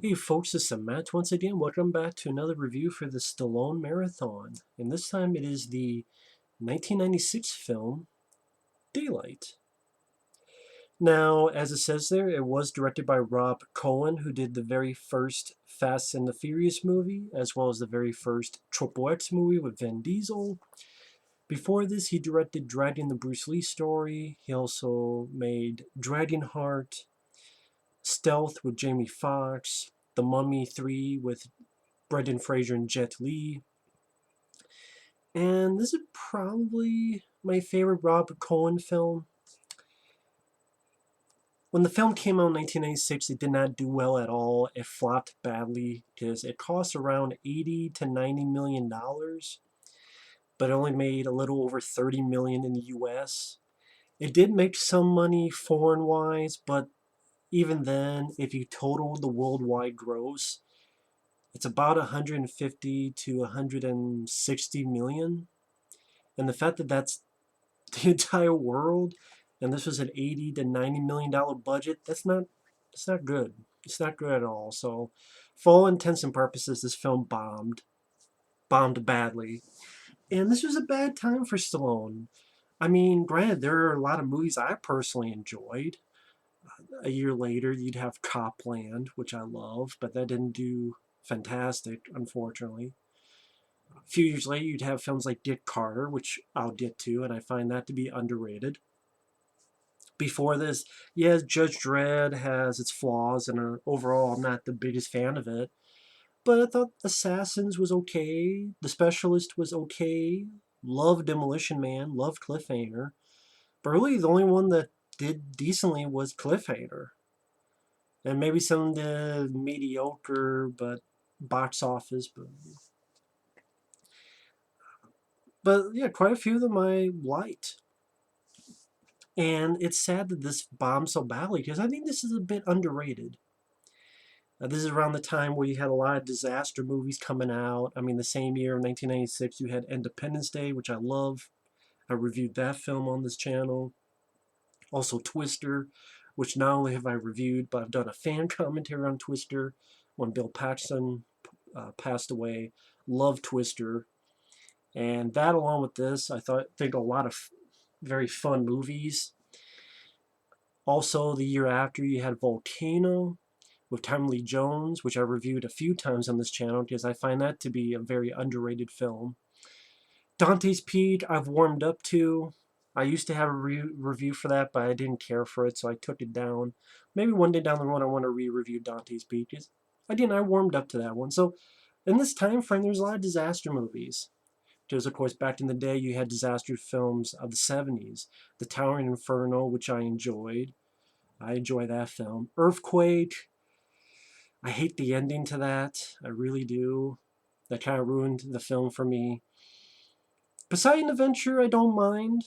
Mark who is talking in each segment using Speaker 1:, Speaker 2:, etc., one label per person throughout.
Speaker 1: Hey folks, this is Matt once again. Welcome back to another review for the Stallone Marathon. And this time it is the 1996 film, Daylight. Now, as it says there, it was directed by Rob Cohen, who did the very first Fast and the Furious movie, as well as the very first Triple X movie with Vin Diesel. Before this, he directed Dragging the Bruce Lee story. He also made Dragonheart, Stealth with Jamie Foxx, The Mummy 3 with Brendan Fraser and Jet Li. And this is probably my favorite Rob Cohen film. When the film came out in 1996, it did not do well at all. It flopped badly because it cost around $80 to $90 million, but it only made a little over 30 million in the US. It did make some money foreign wise, but even then, if you total the worldwide gross, it's about 150 to 160 million. And the fact that that's the entire world, and this was an 80 to 90 million dollar budget, it's not good. It's not good at all. So, for all intents and purposes, this film bombed badly, and this was a bad time for Stallone. I mean, granted, there are a lot of movies I personally enjoyed. A year later, you'd have Copland, which I love, but that didn't do fantastic, unfortunately. A few years later, you'd have films like Dick Carter, which I'll get to, and I find that to be underrated. Before this, yes, Judge Dredd has its flaws, and overall, I'm not the biggest fan of it. But I thought Assassins was okay. The Specialist was okay. Loved Demolition Man. Loved Cliffhanger. But really, the only one that did decently was Cliffhanger. And maybe some of the mediocre, but box office. But yeah, quite a few of them I liked. And it's sad that this bombed so badly because I think this is a bit underrated. This is around the time where you had a lot of disaster movies coming out. I mean, the same year, 1996, you had Independence Day, which I love. I reviewed that film on this channel. Also, Twister, which not only have I reviewed, but I've done a fan commentary on Twister when Bill Paxton passed away. Love Twister. And that, along with this, think a lot of very fun movies. Also, the year after, you had Volcano with Tommy Lee Jones, which I reviewed a few times on this channel because I find that to be a very underrated film. Dante's Peak, I've warmed up to. I used to have a review for that, but I didn't care for it, so I took it down. Maybe one day down the road I want to re-review Dante's Peak. I warmed up to that one. So in this time frame, there's a lot of disaster movies. Because, of course, back in the day, you had disaster films of the 70s. The Towering Inferno, which I enjoyed. I enjoy that film. Earthquake, I hate the ending to that. I really do. That kind of ruined the film for me. Poseidon Adventure, I don't mind.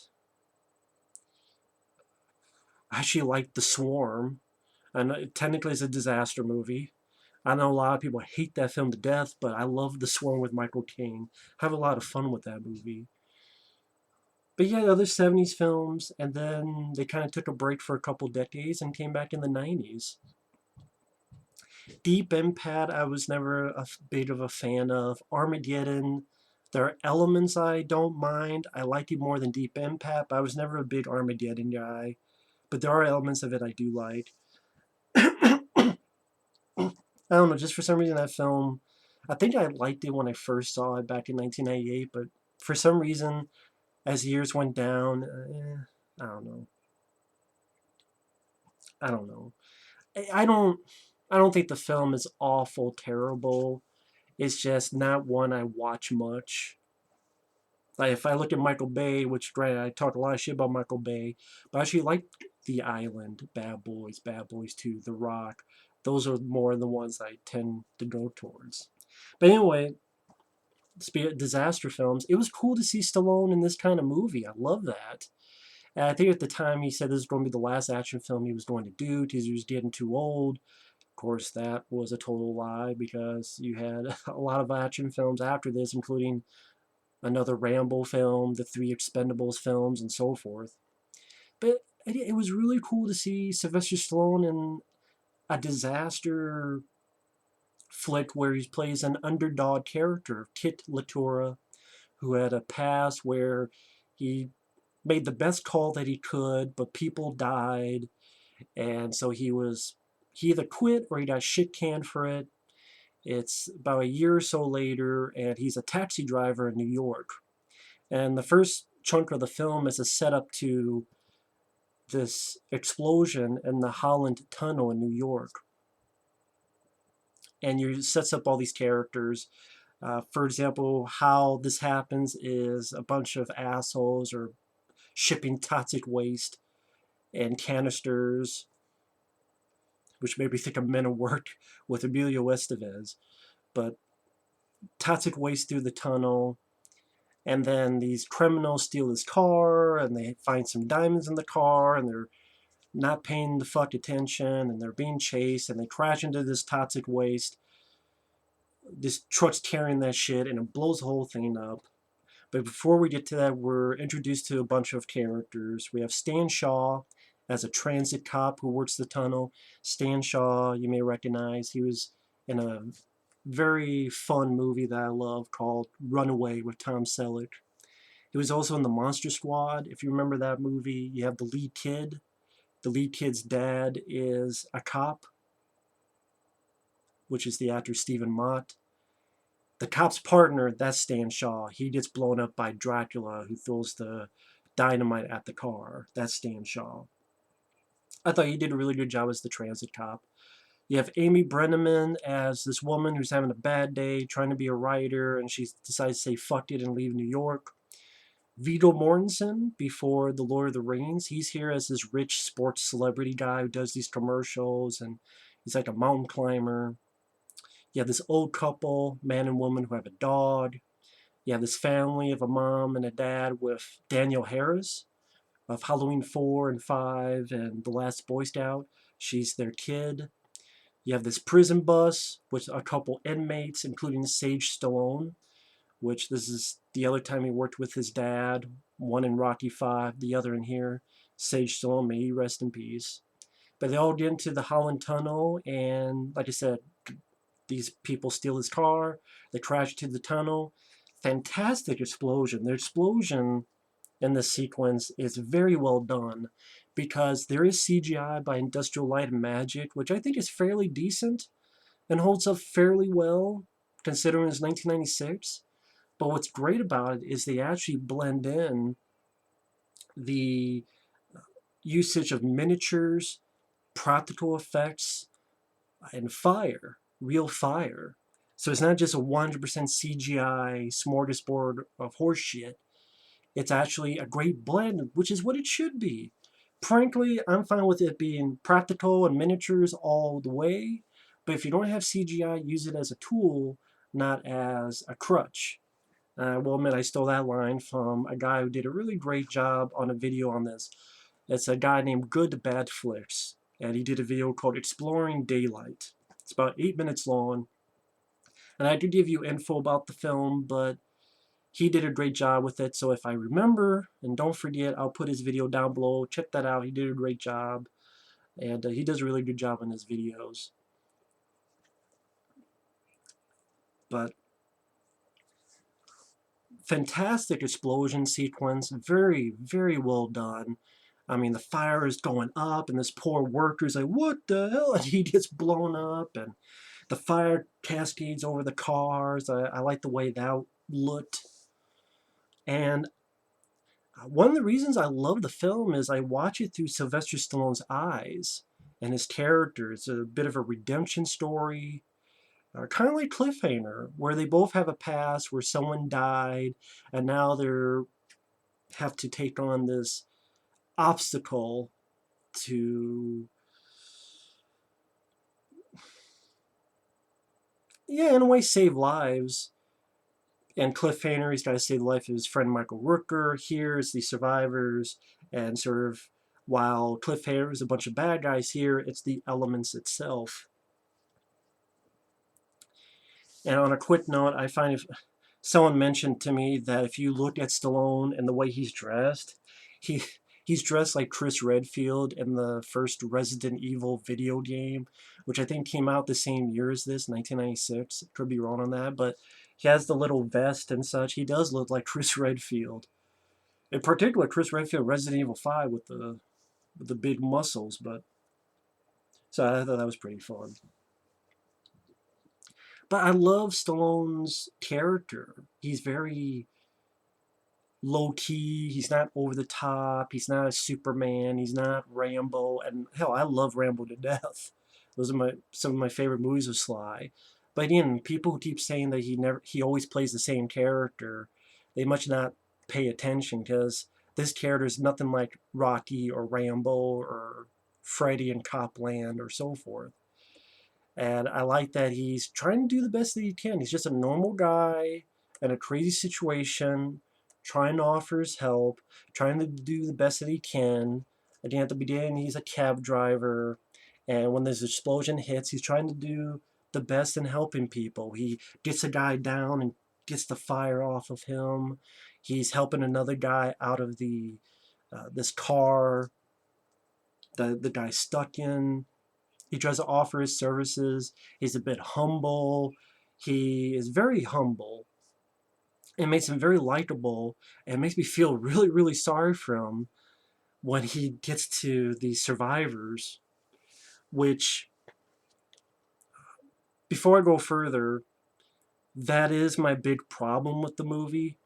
Speaker 1: I actually like The Swarm. And technically it's a disaster movie. I know a lot of people hate that film to death, but I love The Swarm with Michael Caine. I have a lot of fun with that movie. But yeah, other 70s films, and then they kind of took a break for a couple decades and came back in the 90s. Deep Impact, I was never a big of a fan of. Armageddon, there are elements I don't mind. I like it more than Deep Impact, but I was never a big Armageddon guy. But there are elements of it I do like. I don't know, just for some reason that film, I think I liked it when I first saw it back in 1998, but for some reason, as years went down, I don't know. I don't know. I don't. I don't think the film is awful, terrible. It's just not one I watch much. Like if I look at Michael Bay, which granted I talk a lot of shit about Michael Bay, but I actually like The Island, Bad Boys 2, The Rock. Those are more the ones I tend to go towards. But anyway, disaster films. It was cool to see Stallone in this kind of movie. I love that. And I think at the time he said this was going to be the last action film he was going to do because he was getting too old. Of course, that was a total lie because you had a lot of action films after this, including another Rambo film, the three Expendables films, and so forth. But was really cool to see Sylvester Stallone in a disaster flick where he plays an underdog character, Kit Latura, who had a past where he made the best call that he could, but people died, and so he either quit or he got shit canned for it. It's about a year or so later, and he's a taxi driver in New York. And the first chunk of the film is a setup to this explosion in the Holland Tunnel in New York. And you sets up all these characters. For example, how this happens is a bunch of assholes are shipping toxic waste and canisters, which made me think of Men at Work with Emilio Estevez. But toxic waste through the tunnel, and then these criminals steal his car, and they find some diamonds in the car, and they're not paying the fuck attention, and they're being chased, and they crash into this toxic waste. This truck's carrying that shit, and it blows the whole thing up. But before we get to that, we're introduced to a bunch of characters. We have Stan Shaw as a transit cop who works the tunnel. Stan Shaw, you may recognize, he was in a very fun movie that I love called Runaway with Tom Selleck. He was also in the Monster Squad. If you remember that movie, you have the lead kid. The lead kid's dad is a cop, which is the actor Stephen Mott. The cop's partner, that's Stan Shaw. He gets blown up by Dracula, who throws the dynamite at the car. That's Stan Shaw. I thought he did a really good job as the transit cop. You have Amy Brenneman as this woman who's having a bad day, trying to be a writer, and she decides to say fuck it and leave New York. Viggo Mortensen, before The Lord of the Rings, he's here as this rich sports celebrity guy who does these commercials, and he's like a mountain climber. You have this old couple, man and woman, who have a dog. You have this family of a mom and a dad with Danielle Harris of Halloween 4 and 5 and The Last Boy Scout. She's their kid. You have this prison bus with a couple inmates, including Sage Stallone, which this is the other time he worked with his dad, one in Rocky 5, the other in here. Sage Stallone, may he rest in peace. But they all get into the Holland Tunnel, and like I said, these people steal his car, they crash to the tunnel. Fantastic explosion. The explosion in this sequence is very well done because there is CGI by Industrial Light and Magic, which I think is fairly decent and holds up fairly well considering it's 1996. But what's great about it is they actually blend in the usage of miniatures, practical effects, and fire, real fire. So it's not just a 100% CGI smorgasbord of horseshit. It's actually a great blend, which is what it should be. Frankly, I'm fine with it being practical and miniatures all the way, but if you don't have CGI, use it as a tool, not as a crutch. I will admit I stole that line from a guy who did a really great job on a video on this. It's a guy named GoodBadFlicks, and he did a video called Exploring Daylight. It's about 8 minutes long, and I could give you info about the film, but he did a great job with it, so if I remember, and don't forget, I'll put his video down below. Check that out. He did a great job, and he does a really good job in his videos. But fantastic explosion sequence, very, very well done. I mean, the fire is going up, and this poor worker's like, what the hell? And he gets blown up, and the fire cascades over the cars. I like the way that looked. And one of the reasons I love the film is I watch it through Sylvester Stallone's eyes and his character. It's a bit of a redemption story, kind of like Cliffhanger, where they both have a past where someone died, and now they're have to take on this obstacle to, yeah, in a way, save lives. And Cliffhanger, he's got to save the life of his friend Michael Rooker. Here's the survivors, and sort of while Cliffhanger is a bunch of bad guys, here it's the elements itself. And on a quick note, I find if someone mentioned to me that if you look at Stallone and the way he's dressed, he He's dressed like Chris Redfield in the first Resident Evil video game, which I think came out the same year as this, 1996. Could be wrong on that, but he has the little vest and such. He does look like Chris Redfield. In particular, Chris Redfield, Resident Evil 5 with the big muscles. But so I thought that was pretty fun. But I love Stallone's character. He's very low key. He's not over the top. He's not a Superman. He's not Rambo. And hell, I love Rambo to death. Those are some of my favorite movies of Sly. But again, people who keep saying that he always plays the same character, they must not pay attention because this character is nothing like Rocky or Rambo or Freddy in Copland or so forth. And I like that he's trying to do the best that he can. He's just a normal guy in a crazy situation, trying to offer his help, trying to do the best that he can. Again, at the beginning, he's a cab driver. And when this explosion hits, he's trying to do the best in helping people. He gets a guy down and gets the fire off of him. He's helping another guy out of this car the guy's stuck in. He tries to offer his services. He's a bit humble. He is very humble. It makes him very likable. And it makes me feel really, really sorry for him when he gets to the survivors, which, before I go further, that is my big problem with the movie.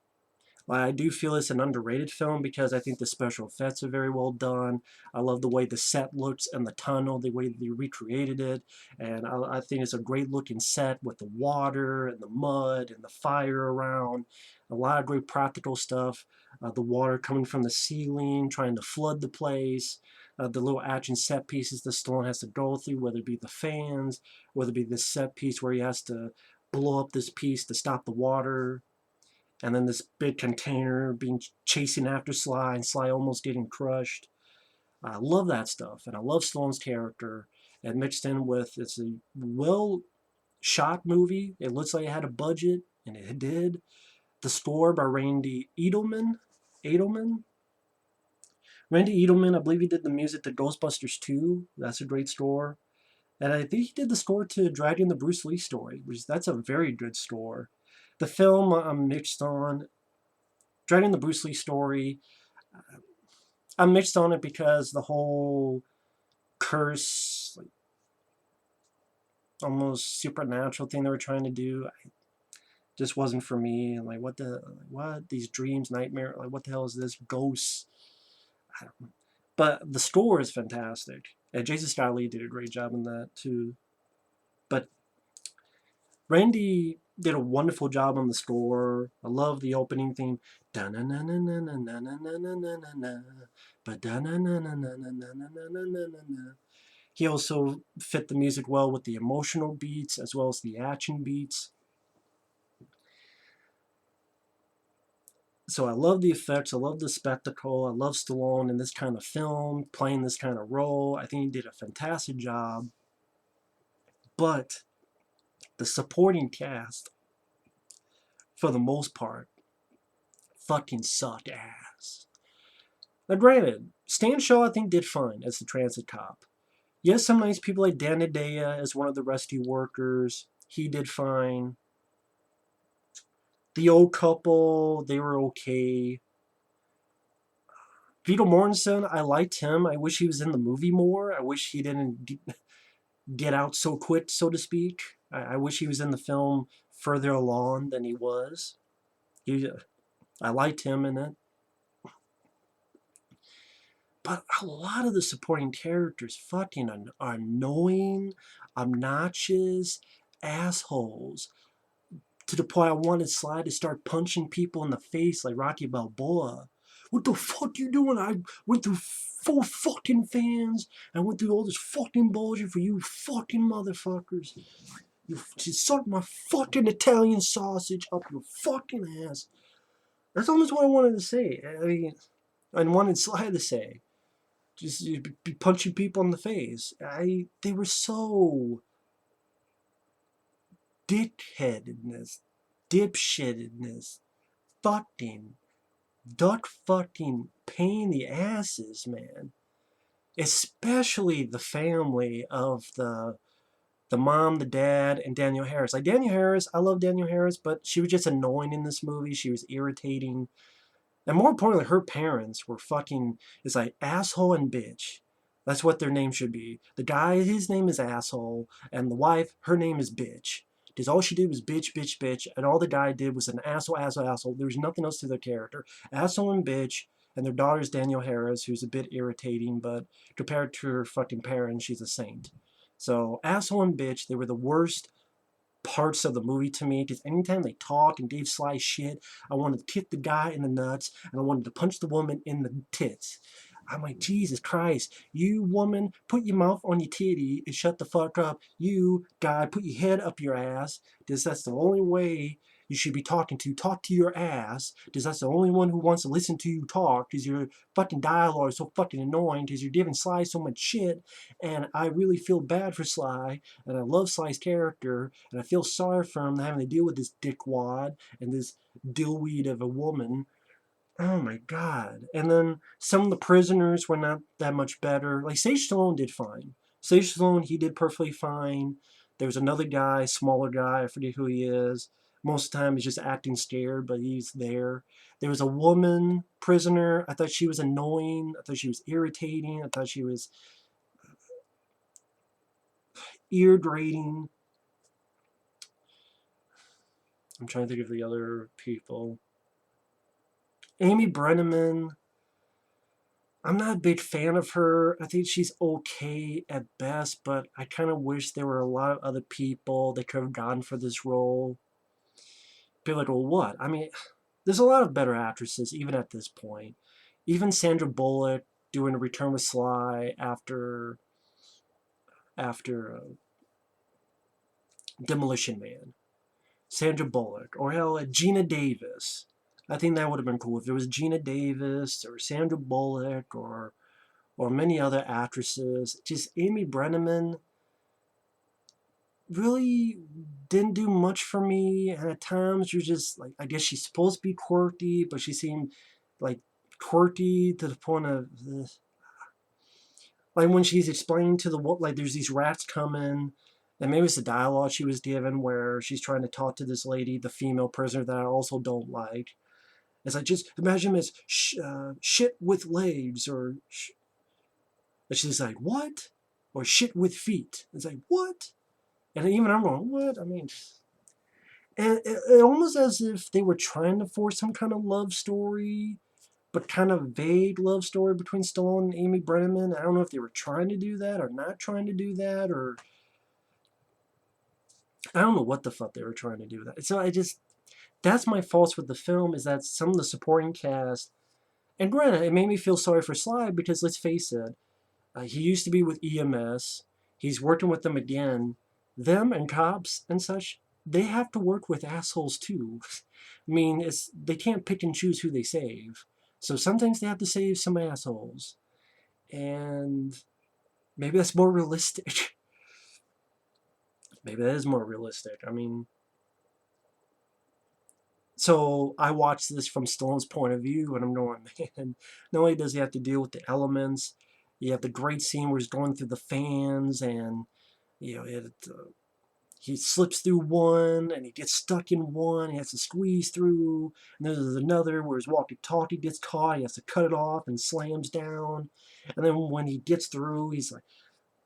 Speaker 1: I do feel it's an underrated film because I think the special effects are very well done. I love the way the set looks and the tunnel, the way they recreated it. And I think it's a great looking set with the water and the mud and the fire around. A lot of great practical stuff. The water coming from the ceiling, trying to flood the place. The little action set pieces that Stallone has to go through, whether it be the fans, whether it be this set piece where he has to blow up this piece to stop the water, and then this big container being chasing after Sly and Sly almost getting crushed. I love that stuff, and I love Stallone's character. And mixed in with, it's a well shot movie. It looks like it had a budget, and it did. The score by Randy Edelman. Edelman. Randy Edelman, I believe he did the music to Ghostbusters 2. That's a great score. And I think he did the score to Dragging the Bruce Lee Story, which that's a very good score. The film I'm mixed on. Dragging the Bruce Lee Story, I'm mixed on it because the whole curse, like, almost supernatural thing they were trying to do, just wasn't for me. And like, what these dreams, nightmare, like what the hell is this? Ghosts. I don't know. But the score is fantastic, and Jason Scott Lee did a great job in that too. But Randy did a wonderful job on the score. I love the opening theme. Da na na na na na na na na na na na na. But da na na na na na na na na na na na. He also fit the music well with the emotional beats as well as the action beats. So I love the effects, I love the spectacle, I love Stallone in this kind of film, playing this kind of role. I think he did a fantastic job. But the supporting cast, for the most part, fucking suck ass. Now granted, Stan Shaw I think did fine as the transit cop. Yes, some nice people like Dan Hedaya as one of the rescue workers. He did fine. The old couple, they were okay. Viggo Mortensen, I liked him. I wish he was in the movie more. I wish he didn't get out so quick, so to speak. I wish he was in the film further along than he was. I liked him in it. But a lot of the supporting characters fucking are annoying, obnoxious, assholes. To the point I wanted Sly to start punching people in the face like Rocky Balboa. What the fuck you doing? I went through 4 fucking fans. I went through all this fucking bullshit for you fucking motherfuckers. You suck my fucking Italian sausage up your fucking ass. That's almost what I wanted to say. I mean, I wanted Sly to say. Just be punching people in the face. They were so dickheadedness, dipshittedness, fucking duck fucking pain in the asses, man. Especially the family of the mom, the dad, and Danielle Harris. Like Danielle Harris, I love Danielle Harris, but she was just annoying in this movie. She was irritating. And more importantly, her parents were fucking, it's like asshole and bitch. That's what their name should be. The guy, his name is asshole, and the wife, her name is bitch. Because all she did was bitch, bitch, bitch, and all the guy did was an asshole, asshole, asshole. There was nothing else to their character. Asshole and bitch, and their daughter's Danielle Harris, who's a bit irritating, but compared to her fucking parents, she's a saint. So, asshole and bitch, they were the worst parts of the movie to me because anytime they talk and gave Sly shit, I wanted to kick the guy in the nuts and I wanted to punch the woman in the tits. I'm like, Jesus Christ, you woman, put your mouth on your titty and shut the fuck up. You guy, put your head up your ass because that's the only way you should be talking to. Talk to your ass because that's the only one who wants to listen to you talk because your fucking dialogue is so fucking annoying because you're giving Sly so much shit. And I really feel bad for Sly and I love Sly's character, and I feel sorry for him having to deal with this dickwad and this dillweed of a woman. Oh my god. And then some of the prisoners were not that much better. Like Sage Stallone did fine. Sage Stallone, he did perfectly fine. There was another guy, smaller guy, I forget who he is. Most of the time he's just acting scared, but he's there. There was a woman prisoner. I thought she was annoying. I thought she was irritating. I thought she was ear grating. I'm trying to think of the other people. Amy Brenneman, I'm not a big fan of her. I think she's okay at best, but I kind of wish there were a lot of other people that could have gone for this role. Be like, well, what? I mean, there's a lot of better actresses, even at this point. Even Sandra Bullock doing a Return with Sly after Demolition Man. Sandra Bullock, or hell, Gina Davis. I think that would have been cool if there was Gina Davis or Sandra Bullock or many other actresses. Just Amy Brenneman really didn't do much for me, and at times you're just like, I guess she's supposed to be quirky, but she seemed like quirky to the point of like when she's explaining to the like there's these rats coming. And maybe it's the dialogue she was given where she's trying to talk to this lady, the female prisoner that I also don't like. It's like, just imagine it's shit with legs, or and she's like, what? Or shit with feet. It's like, what? And even I'm going, what? I mean, and it almost as if they were trying to force some kind of love story, but kind of vague love story between Stallone and Amy Brenneman. I don't know if they were trying to do that or not trying to do that, or I don't know what the fuck they were trying to do with that. So that's my fault with the film, is that some of the supporting cast, and granted, it made me feel sorry for Sly because let's face it, he used to be with EMS. He's working with them again. Them and cops and such, they have to work with assholes too. I mean, they can't pick and choose who they save. So sometimes they have to save some assholes. And maybe that's more realistic. Maybe that is more realistic. I mean, so I watched this from Stallone's point of view, and I'm going, man, not only does he have to deal with the elements, you have the great scene where he's going through the fans, and you know, he slips through one, and he gets stuck in one, he has to squeeze through, and then there's another where his walkie-talkie gets caught, he has to cut it off and slams down, and then when he gets through, he's like,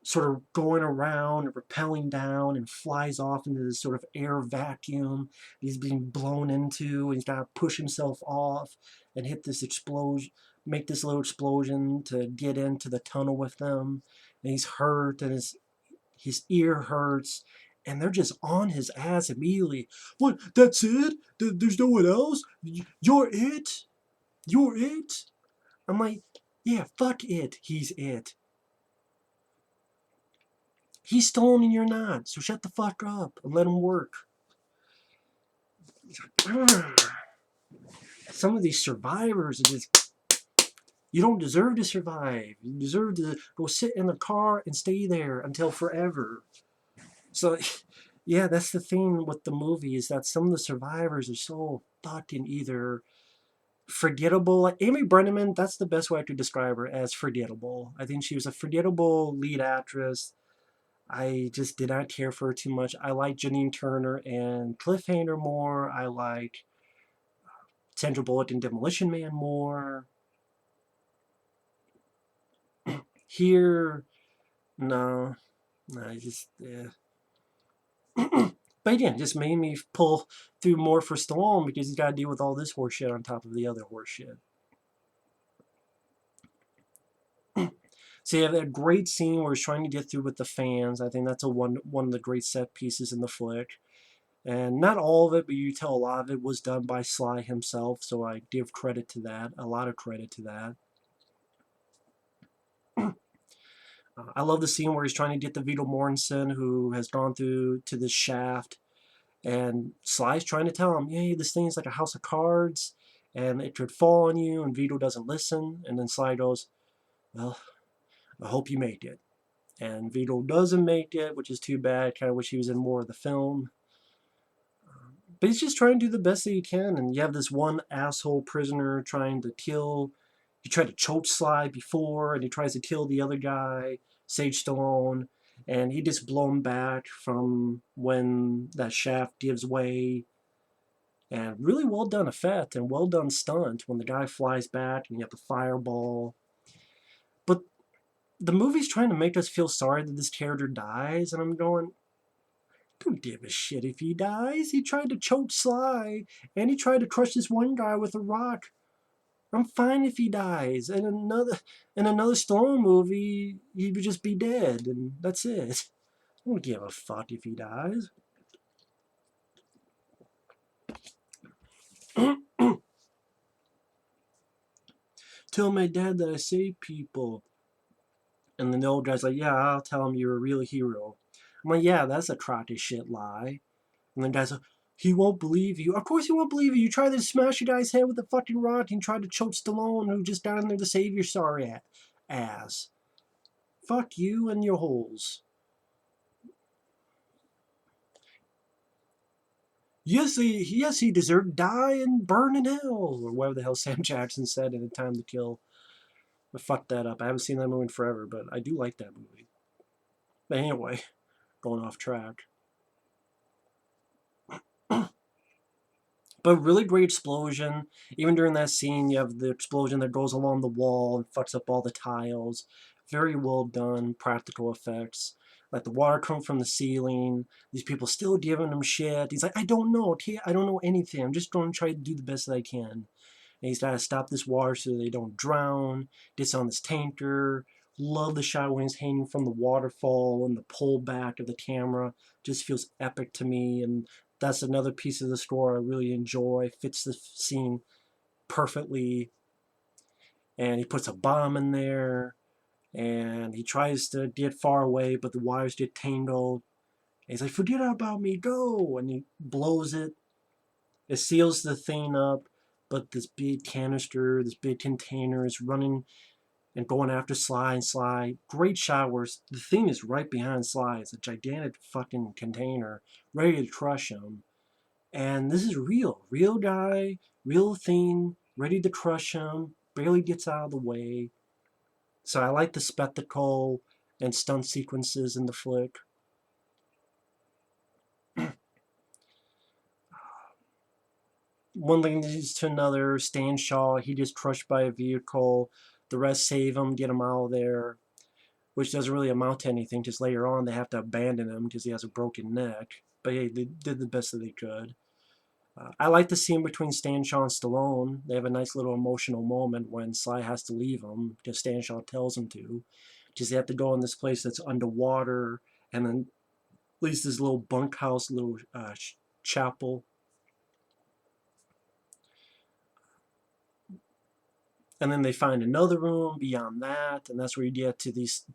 Speaker 1: sort of going around and rappelling down and flies off into this sort of air vacuum he's being blown into. And he's got to push himself off and hit this explosion, make this little explosion to get into the tunnel with them. And he's hurt, and his ear hurts, and they're just on his ass immediately. What? That's it? There's no one else? You're it? You're it? I'm like, yeah, fuck it. He's it. He's Stallone and you're not, so shut the fuck up and let him work. Some of these survivors are just, you don't deserve to survive. You deserve to go sit in the car and stay there until forever. So, yeah, that's the thing with the movie, is that some of the survivors are so fucking either Forgettable. Like Amy Brenneman, that's the best way I could describe her, as forgettable. I think she was a forgettable lead actress. I just did not care for her too much. I like Janine Turner and Cliffhanger more. I like Sandra Bullock and Demolition Man more. Here, no, no, I just, yeah. But again, just made me pull through more for Stallone because he's got to deal with all this horseshit on top of the other horseshit. So you have that great scene where he's trying to get through with the fans. I think that's one of the great set pieces in the flick. And not all of it, but you tell a lot of it was done by Sly himself. So I give credit to that, a lot of credit to that. I love the scene where he's trying to get the Viggo Mortensen, who has gone through to this shaft, and Sly's trying to tell him, "Hey, this thing is like a house of cards, and it could fall on you." And Vito doesn't listen, and then Sly goes, "Well, I hope you make it." And Vito doesn't make it, which is too bad. Kind of wish he was in more of the film. But he's just trying to do the best that he can. And you have this one asshole prisoner trying to kill. He tried to choke Sly before, and he tries to kill the other guy, Sage Stallone. And he just blown back from when that shaft gives way. And really well done effect and well done stunt when the guy flies back and you have the fireball. But the movie's trying to make us feel sorry that this character dies, and I'm going, don't give a shit if he dies. He tried to choke Sly, and he tried to crush this one guy with a rock. I'm fine if he dies. And another Stallone movie, he would just be dead, and that's it. I don't give a fuck if he dies. Tell my dad that I save people. And then the old guy's like, yeah, I'll tell him you're a real hero. I'm like, yeah, that's a crock of shit lie. And the guy's like, he won't believe you. Of course he won't believe you. You tried to smash a guy's head with a fucking rock and tried to choke Stallone, who just down there to save your sorry ass. Fuck you and your holes. Yes, he deserved to die and burn in hell, or whatever the hell Sam Jackson said in A Time to Kill. I fucked that up. I haven't seen that movie in forever, but I do like that movie. But anyway, going off track. But really great explosion. Even during that scene, you have the explosion that goes along the wall and fucks up all the tiles. Very well done, practical effects. Like the water come from the ceiling. These people still giving him shit. He's like, I don't know, okay? I don't know anything. I'm just going to try to do the best that I can. And he's got to stop this water so they don't drown. Gets on this tanker. Love the shot when he's hanging from the waterfall and the pullback of the camera. Just feels epic to me. And that's another piece of the score I really enjoy. Fits the scene perfectly. And he puts a bomb in there. And he tries to get far away, but the wires get tangled. And he's like, forget about me, go! And he blows it. It seals the thing up. But this big canister, this big container is running and going after Sly and Sly. Great shot where the thing is right behind Sly. It's a gigantic fucking container ready to crush him. And this is real. Real guy, real thing, ready to crush him, barely gets out of the way. So I like the spectacle and stunt sequences in the flick. One thing leads to another. Stan Shaw, he gets crushed by a vehicle. The rest save him, get him out of there, which doesn't really amount to anything. Just later on, they have to abandon him because he has a broken neck. But hey, they did the best that they could. I like the scene between Stan Shaw and Stallone. They have a nice little emotional moment when Sly has to leave him because Stan Shaw tells him to. Because they have to go in this place that's underwater, and then at least this little bunkhouse, little chapel. And then they find another room beyond that, and that's where you get to these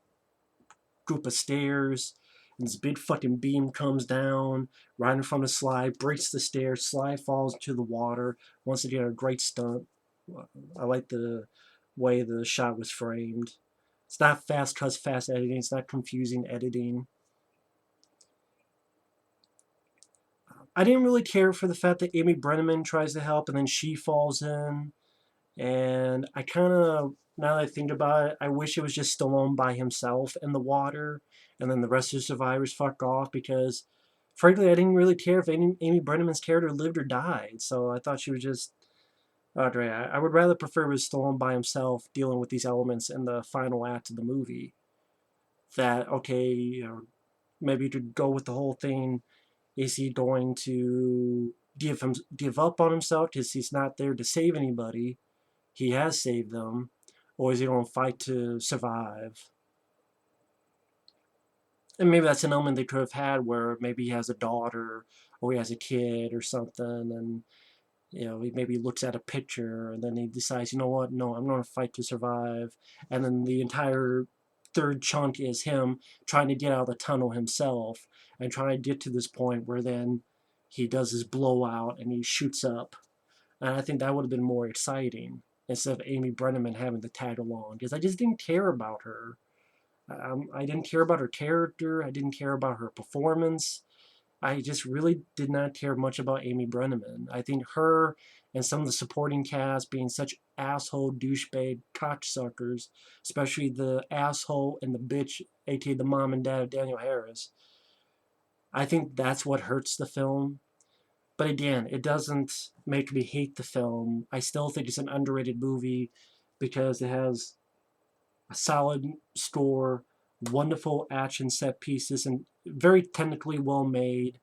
Speaker 1: group of stairs. And this big fucking beam comes down right in front of Sly, breaks the stairs. Sly falls into the water. Once again, a great stunt. I like the way the shot was framed. It's not fast cuts, fast editing. It's not confusing editing. I didn't really care for the fact that Amy Brenneman tries to help and then she falls in. And I kind of, now that I think about it, I wish it was just Stallone by himself in the water, and then the rest of the survivors fuck off, because frankly, I didn't really care if Amy Brenneman's character lived or died. So I thought she was just Audrey. I would rather prefer it was Stallone by himself dealing with these elements in the final act of the movie. That, okay, maybe to go with the whole thing. Is he going to give up on himself because he's not there to save anybody? He has saved them, or is he going to fight to survive? And maybe that's an element they could have had where maybe he has a daughter or he has a kid or something, and he maybe looks at a picture and then he decides, you know what, no, I'm going to fight to survive, and then the entire third chunk is him trying to get out of the tunnel himself and trying to get to this point where then he does his blowout and he shoots up. And I think that would have been more exciting instead of Amy Brenneman having to tag along, because I just didn't care about her. I didn't care about her character. I didn't care about her performance. I just really did not care much about Amy Brenneman. I think her and some of the supporting cast being such asshole douchebag cocksuckers, especially the asshole and the bitch, aka the mom and dad of Danielle Harris. I think that's what hurts the film. But again, it doesn't make me hate the film. I still think it's an underrated movie because it has a solid score, wonderful action set pieces, and very technically well made.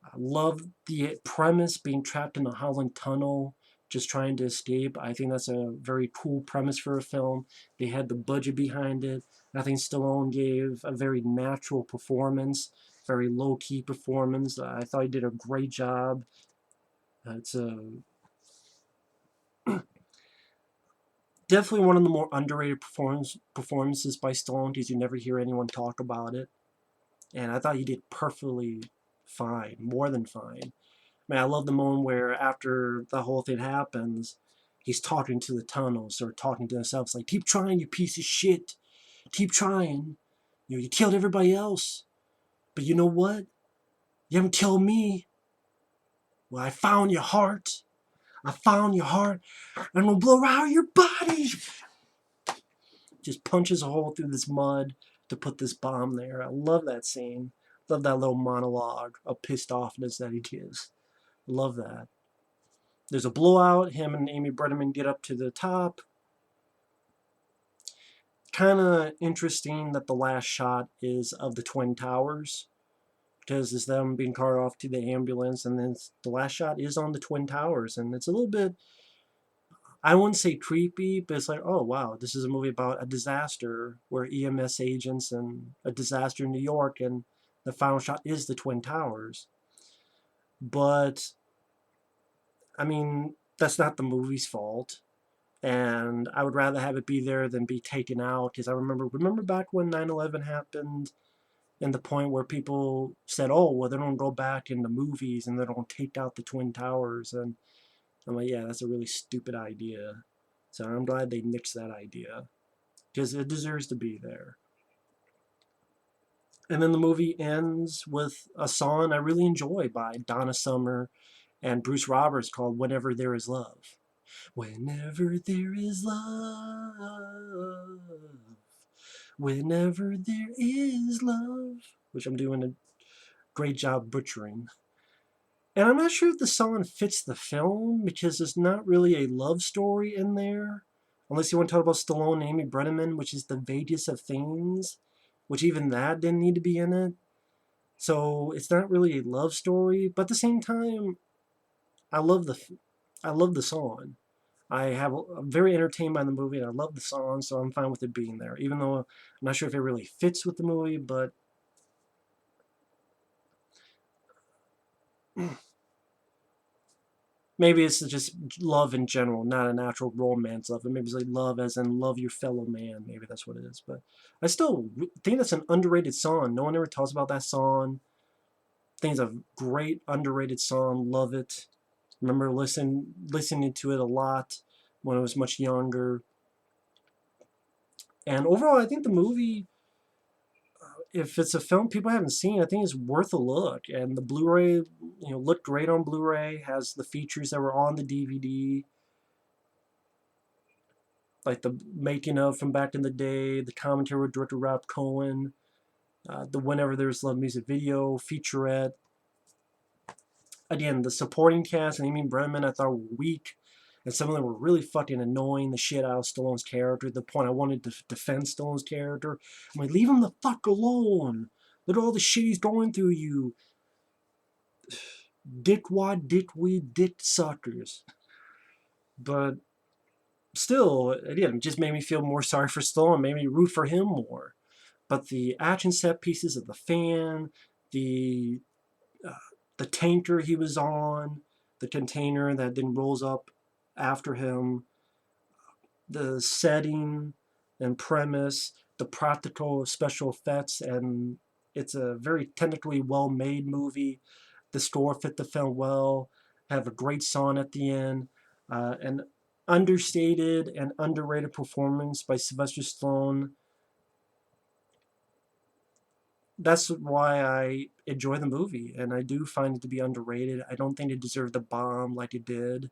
Speaker 1: I love the premise being trapped in the Holland Tunnel, just trying to escape. I think that's a very cool premise for a film. They had the budget behind it. I think Stallone gave a very natural performance, very low-key performance. I thought he did a great job. It's definitely one of the more underrated performances by Stallone because you never hear anyone talk about it. And I thought he did perfectly fine, more than fine. Man, I love the moment where after the whole thing happens, he's talking to the tunnels or talking to himself. It's like, keep trying, you piece of shit. Keep trying. You killed everybody else. But you know what? You haven't killed me. Well, I found your heart. I found your heart. I'm going to blow out your body. Just punches a hole through this mud to put this bomb there. I love that scene. Love that little monologue of pissed offness that he gives. Love that. There's a blowout. Him and Amy Brenneman get up to the top. Kind of interesting that the last shot is of the Twin Towers, because it's them being carted off to the ambulance, and then the last shot is on the Twin Towers, and it's a little bit, I wouldn't say creepy, but it's like, oh wow, this is a movie about a disaster where EMS agents and a disaster in New York, and the final shot is the Twin Towers. But I mean, that's not the movie's fault. And I would rather have it be there than be taken out, because I remember back when 9/11 happened, and the point where people said, oh, well, they don't go back in the movies and they don't take out the Twin Towers. And I'm like, yeah, that's a really stupid idea. So I'm glad they nixed that idea, because it deserves to be there. And then the movie ends with a song I really enjoy by Donna Summer and Bruce Roberts called Whenever There Is Love. Whenever there is love, whenever there is love, which I'm doing a great job butchering. And I'm not sure if the song fits the film because there's not really a love story in there. Unless you want to talk about Stallone and Amy Brenneman, which is the vaguest of things, which even that didn't need to be in it. So it's not really a love story, but at the same time, I love the I love the song. I'm very entertained by the movie, and I love the song, so I'm fine with it being there. Even though I'm not sure if it really fits with the movie, but maybe it's just love in general, not a natural romance love. Maybe it's like love as in love your fellow man. Maybe that's what it is. But I still think that's an underrated song. No one ever talks about that song. I think it's a great underrated song. Love it. Remember listening to it a lot when I was much younger. And overall, I think the movie, if it's a film people haven't seen, I think it's worth a look. And the Blu-ray, looked great on Blu-ray. Has the features that were on the DVD. like the making of from back in the day, the commentary with director Rob Cohen, the Whenever There's Love music video, featurette. Again, the supporting cast and Amy Brenneman I thought were weak, and some of them were really fucking annoying the shit out of Stallone's character, to the point I wanted to defend Stallone's character. I'm like, leave him the fuck alone. Look at all the shit he's going through, you dickwad, dickweed, dick suckers. But still, again, it just made me feel more sorry for Stallone, made me root for him more. But the action set pieces of the fan, the uh, the tanker he was on, the container that then rolls up after him, the setting and premise, the practical special effects, and it's a very technically well-made movie. The score fit the film well. Have a great song at the end. An understated and underrated performance by Sylvester Stallone. That's why I enjoy the movie, and I do find it to be underrated. I don't think it deserved the bomb like it did.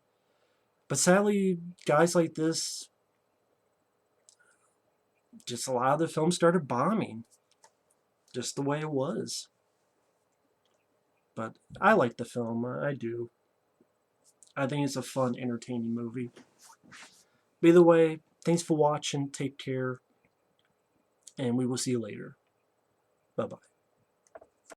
Speaker 1: But sadly, guys like this, just a lot of the films started bombing. Just the way it was. But I like the film. I do. I think it's a fun, entertaining movie. But either way, thanks for watching. Take care. And we will see you later. Bye-bye.